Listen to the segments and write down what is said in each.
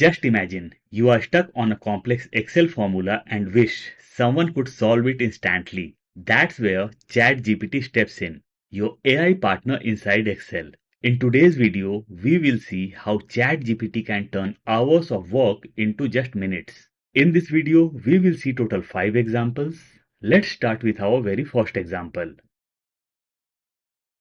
Just imagine you are stuck on a complex Excel formula and wish someone could solve it instantly. That's where ChatGPT steps in, your AI partner inside Excel. In today's video, we will see how ChatGPT can turn hours of work into just minutes. In this video, we will see total 5 examples. Let's start with our very first example.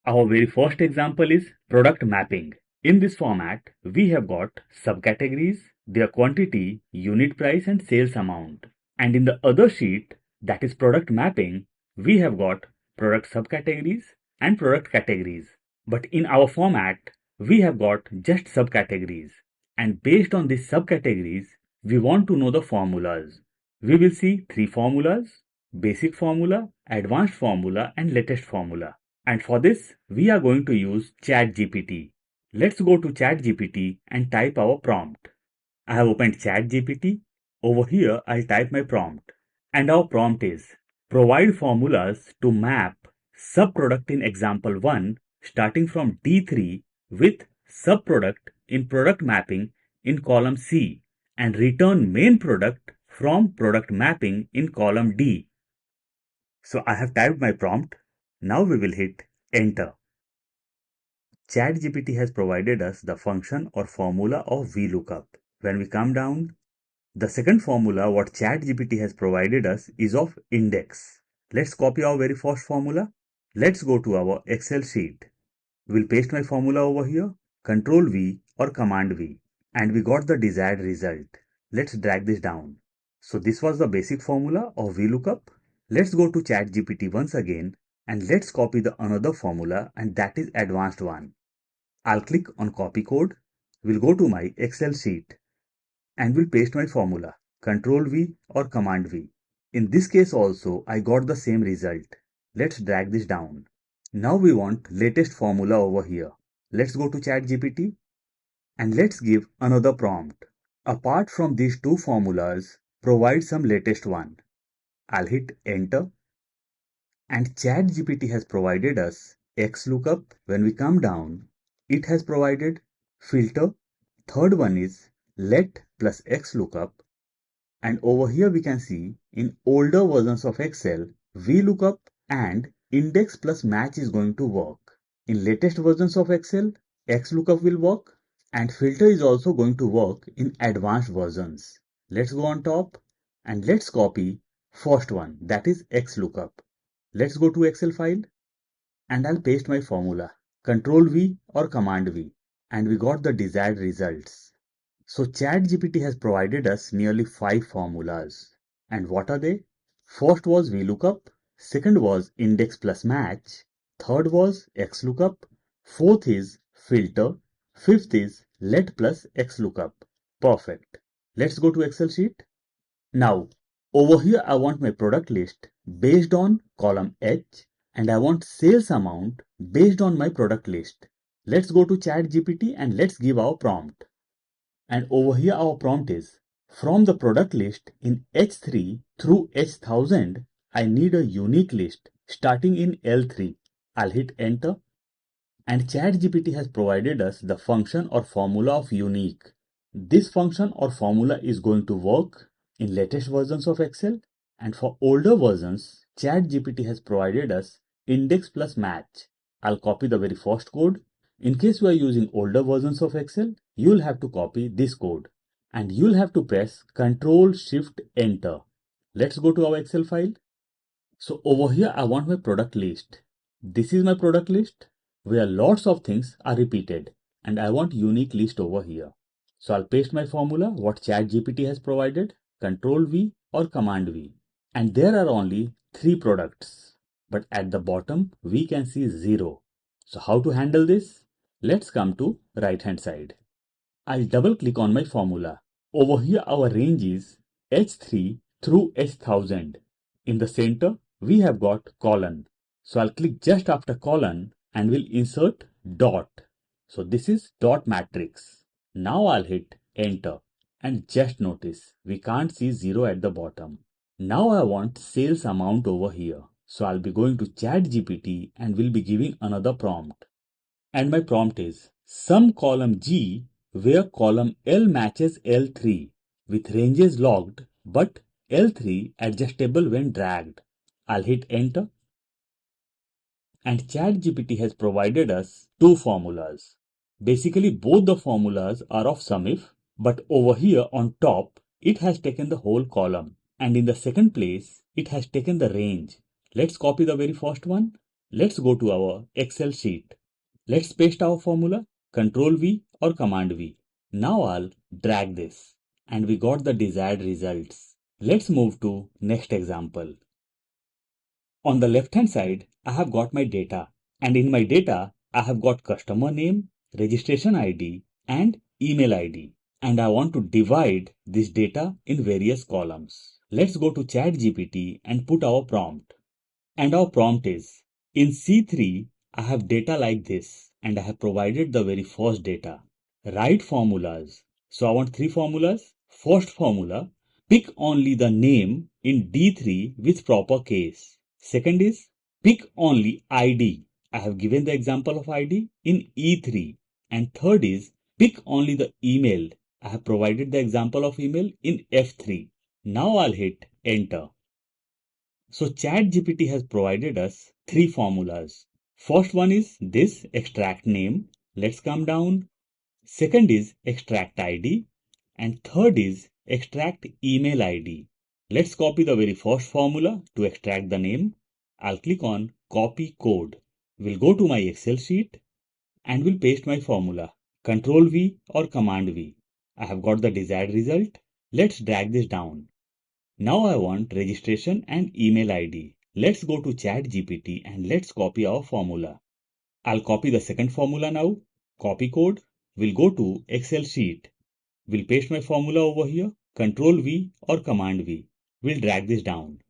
Our very first example is product mapping. In this format, we have got subcategories, their quantity, unit price and sales amount. And in the other sheet, that is product mapping, we have got product subcategories and product categories. But in our format, we have got just subcategories. And based on these subcategories, we want to know the formulas. We will see 3 formulas: basic formula, advanced formula and latest formula. And for this, we are going to use ChatGPT. Let's go to ChatGPT and type our prompt. I have opened ChatGPT. Over here, I'll type my prompt. And our prompt is, provide formulas to map subproduct in example 1 starting from D3 with subproduct in product mapping in column C and return main product from product mapping in column D. So I have typed my prompt. Now we will hit enter. ChatGPT has provided us the function or formula of VLOOKUP. When we come down, the second formula what ChatGPT has provided us is of index. Let's copy our very first formula. Let's go to our Excel sheet. We'll paste my formula over here, Control V or Command V, and we got the desired result. Let's drag this down. So this was the basic formula of VLOOKUP. Let's go to ChatGPT once again and let's copy the another formula, and that is advanced one. I'll click on copy code. We'll go to my Excel sheet and we'll paste my formula, Control V or Command V. In this case also, I got the same result. Let's drag this down. Now we want latest formula over here. Let's go to ChatGPT and let's give another prompt. Apart from these two formulas, provide some latest one. I'll hit enter. And ChatGPT has provided us XLOOKUP. When we come down, it has provided filter. Third one is let plus XLOOKUP. And over here we can see in older versions of Excel, VLOOKUP and index plus match is going to work. In latest versions of Excel, XLOOKUP will work and filter is also going to work in advanced versions. Let's go on top and let's copy first one, that is XLOOKUP. Let's go to Excel file and I'll paste my formula, Control V or Command V, and we got the desired results. So ChatGPT has provided us nearly 5 formulas. And what are they? First was VLOOKUP, second was index plus match, third was XLOOKUP, fourth is filter, fifth is let plus XLOOKUP. Perfect. Let's go to Excel sheet. Now, over here I want my product list based on column H and I want sales amount based on my product list. Let's go to ChatGPT and let's give our prompt. And over here our prompt is, from the product list in H3 through H1000, I need a unique list starting in L3. I'll hit enter. And ChatGPT has provided us the function or formula of unique. This function or formula is going to work in latest versions of Excel, and for older versions, ChatGPT has provided us index plus match. I'll copy the very first code. In case you are using older versions of Excel, you'll have to copy this code and you'll have to press Ctrl Shift Enter. Let's go to our Excel file. So over here, I want my product list. This is my product list where lots of things are repeated and I want unique list over here. So I'll paste my formula, what ChatGPT has provided, Control V or Command V. And there are only 3 products, but at the bottom we can see 0. So how to handle this? Let's come to right hand side. I'll double click on my formula. Over here our range is H3 through H1000. In the center we have got colon. So I'll click just after colon and we'll insert dot. So this is dot matrix. Now I'll hit enter and just notice we can't see 0 at the bottom. Now I want sales amount over here. So I'll be going to ChatGPT and will be giving another prompt. And my prompt is sum column G where column L matches L3 with ranges logged but L3 adjustable when dragged. I'll hit enter. And ChatGPT has provided us two formulas. Basically, both the formulas are of SUMIF, but over here on top, it has taken the whole column. And in the second place, it has taken the range. Let's copy the very first one. Let's go to our Excel sheet. Let's paste our formula, Control V or Command V. Now I'll drag this. And we got the desired results. Let's move to next example. On the left hand side, I have got my data, and in my data, I have got customer name, registration ID, and email ID. And I want to divide this data in various columns. Let's go to ChatGPT and put our prompt. And our prompt is, in C3, I have data like this, and I have provided the very first data. Write formulas. So I want three formulas. First formula, pick only the name in D3 with proper case. Second is, pick only ID. I have given the example of ID in E3. And third is, pick only the email. I have provided the example of email in F3. Now I'll hit enter. So ChatGPT has provided us three formulas. First one is this extract name. Let's come down. Second is extract ID. And third is extract email ID. Let's copy the very first formula to extract the name. I'll click on copy code. We'll go to my Excel sheet and will paste my formula. Control V or Command V. I have got the desired result. Let's drag this down. Now I want registration and email ID. Let's go to ChatGPT and let's copy our formula. I'll copy the second formula now. Copy code. We'll go to Excel sheet. We'll paste my formula over here. Control V or Command V. We'll drag this down.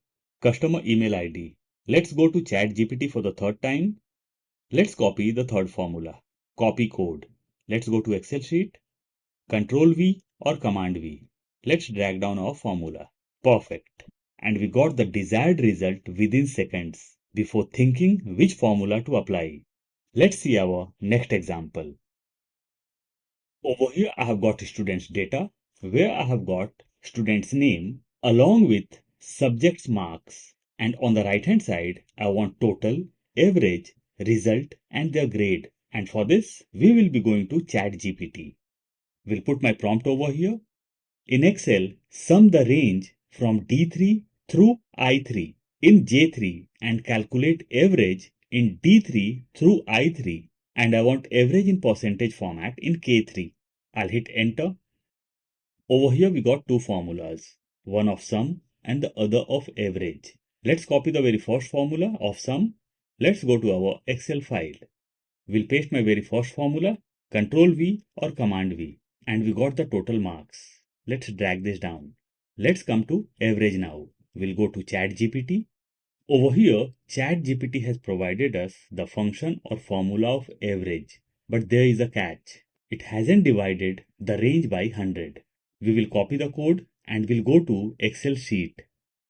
Customer email ID. Let's go to ChatGPT for the third time. Let's copy the third formula. Copy code. Let's go to Excel sheet. Control V or Command V. Let's drag down our formula. Perfect. And we got the desired result within seconds before thinking which formula to apply. Let's see our next example. Over here I have got students data where I have got student's name along with subject's marks, and on the right hand side I want total, average, result and their grade, and for this we will be going to ChatGPT. We'll put my prompt over here. In Excel, sum the range from D3 through I3 in J3 and calculate average in D3 through I3, and I want average in percentage format in K3. I'll hit enter. Over here we got two formulas, one of sum and the other of average. Let's copy the very first formula of sum. Let's go to our Excel file. We'll paste my very first formula, Control V or Command V, and we got the total marks. Let's drag this down. Let's come to average now. We'll go to ChatGPT. Over here, ChatGPT has provided us the function or formula of average. But there is a catch. It hasn't divided the range by 100. We will copy the code and we'll go to Excel sheet.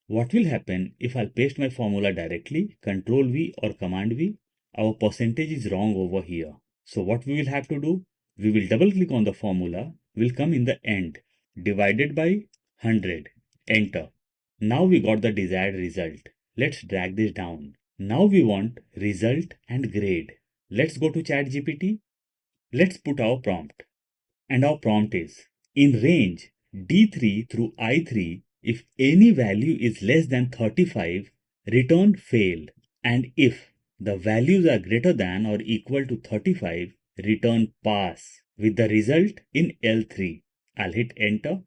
What will happen if I'll paste my formula directly, Control V or Command V? Our percentage is wrong over here. So what we will have to do? We will double click on the formula, will come in the end, divided by 100, enter. Now we got the desired result. Let's drag this down. Now we want result and grade. Let's go to ChatGPT. Let's put our prompt. And our prompt is, in range D3 through I3, if any value is less than 35, return failed. And if the values are greater than or equal to 35, return pass with the result in L3. I'll hit enter.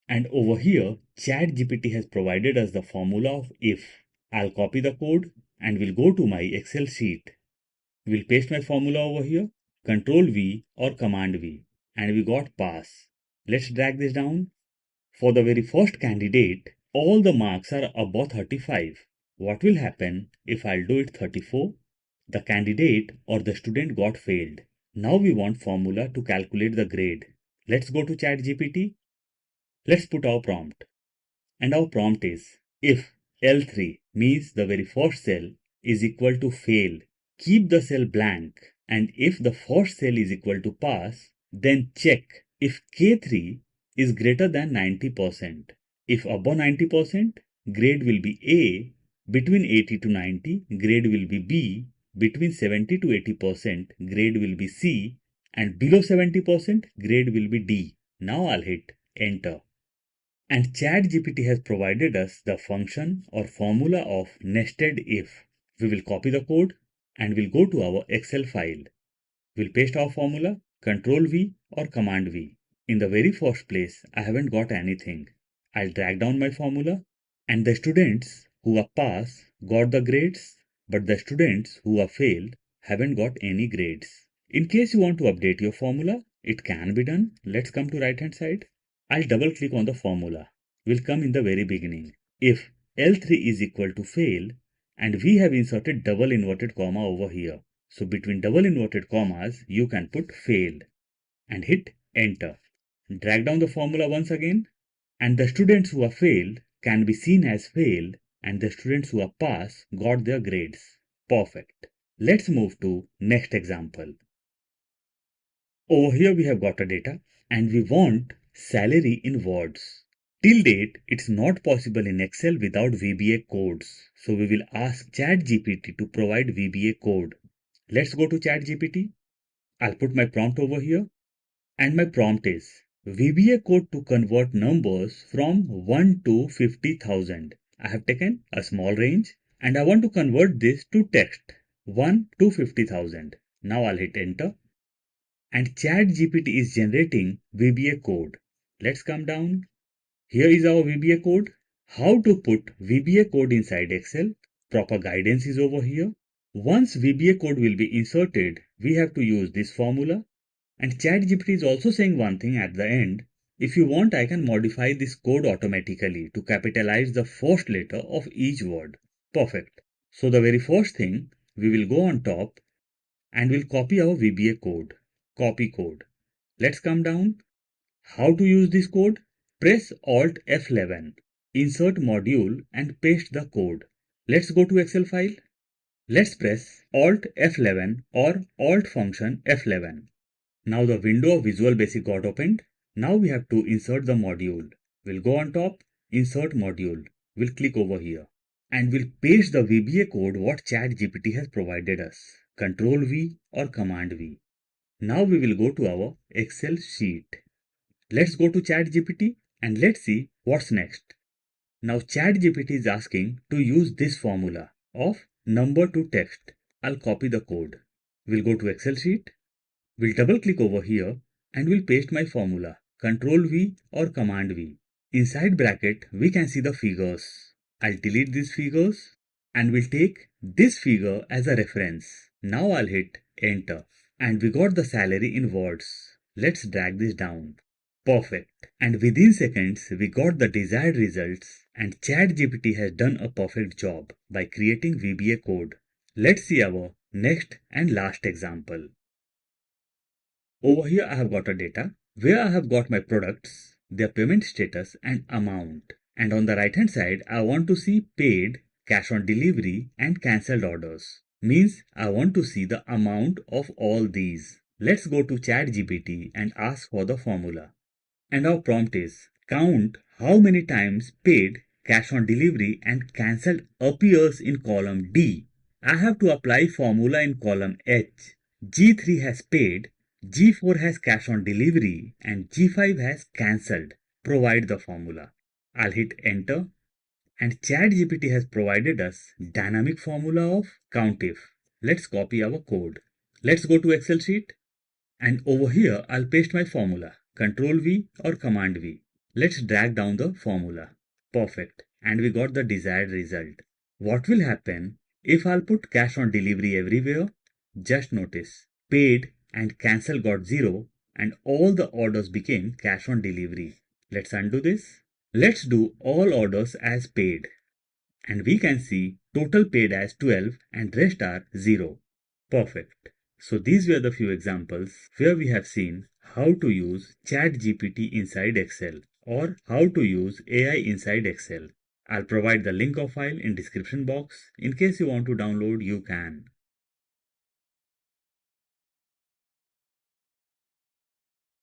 And over here, ChatGPT has provided us the formula of if. I'll copy the code and we'll go to my Excel sheet. We'll paste my formula over here, Control V or Command V, and we got pass. Let's drag this down. For the very first candidate, all the marks are above 35. What will happen if I'll do it 34? The candidate or the student got failed. Now we want formula to calculate the grade. Let's go to ChatGPT. Let's put our prompt. And our prompt is, if L3 means the very first cell is equal to fail, keep the cell blank, and if the first cell is equal to pass, Then check if K3 is greater than 90%. If above 90%, grade will be A. Between 80 to 90, grade will be B. Between 70 to 80%, grade will be C. And below 70%, grade will be D. Now I'll hit enter. And ChatGPT has provided us the function or formula of nested if. We will copy the code and we'll go to our Excel file. We'll paste our formula, Control V or Command V. In the very first place, I haven't got anything. I'll drag down my formula and the students who are pass got the grades, but the students who are failed haven't got any grades. In case you want to update your formula, it can be done. Let's come to right hand side. I'll double click on the formula. Will come in the very beginning. If L3 is equal to fail and we have inserted double inverted comma over here. So between double inverted commas, you can put failed and hit enter. Drag down the formula once again and the students who are failed can be seen as failed and the students who are pass got their grades. Perfect. Let's move to next example. Over here we have got a data and we want salary in words. Till date, it's not possible in Excel without VBA codes. So we will ask ChatGPT to provide VBA code. Let's go to ChatGPT. I'll put my prompt over here and my prompt is VBA code to convert numbers from 1 to 50,000. I have taken a small range and I want to convert this to text 1 to 50,000. Now I'll hit enter and ChatGPT is generating VBA code. Let's come down. Here is our VBA code. How to put VBA code inside Excel. Proper guidance is over here. Once VBA code will be inserted, we have to use this formula. And ChatGPT is also saying one thing at the end. If you want, I can modify this code automatically to capitalize the first letter of each word. Perfect. So the very first thing, we will go on top and we'll copy our VBA code. Copy code. Let's come down. How to use this code? Press Alt F11. Insert module and paste the code. Let's go to Excel file. Let's press Alt F11 or Alt function F11. Now the window of Visual Basic got opened. Now we have to insert the module. We'll go on top, insert module. We'll click over here and we'll paste the VBA code what ChatGPT has provided us. Control V or Command V. Now we will go to our Excel sheet. Let's go to ChatGPT and let's see what's next. Now ChatGPT is asking to use this formula of number to text. I'll copy the code. We'll go to Excel sheet. We'll double click over here and we'll paste my formula. Control V or Command V. Inside bracket, we can see the figures. I'll delete these figures and we'll take this figure as a reference. Now I'll hit enter and we got the salary in words. Let's drag this down. Perfect. And within seconds, we got the desired results and ChatGPT has done a perfect job by creating VBA code. Let's see our next and last example. Over here I have got a data where I have got my products, their payment status and amount. And on the right hand side, I want to see paid, cash on delivery and cancelled orders. Means I want to see the amount of all these. Let's go to ChatGPT and ask for the formula. And our prompt is count how many times paid, cash on delivery and cancelled appears in column D. I have to apply formula in column H. G3 has paid, G4 has cash on delivery and G5 has cancelled. Provide the formula. I'll hit enter and ChatGPT has provided us dynamic formula of Countif. Let's copy our code. Let's go to Excel sheet and over here I'll paste my formula. Control V or Command V. Let's drag down the formula. Perfect. And we got the desired result. What will happen if I'll put cash on delivery everywhere? Just notice paid and cancel got 0 and all the orders became cash on delivery. Let's undo this. Let's do all orders as paid. And we can see total paid as 12 and rest are 0. Perfect. So these were the few examples where we have seen how to use ChatGPT inside Excel or how to use AI inside Excel. I'll provide the link of file in description box. In case you want to download, you can.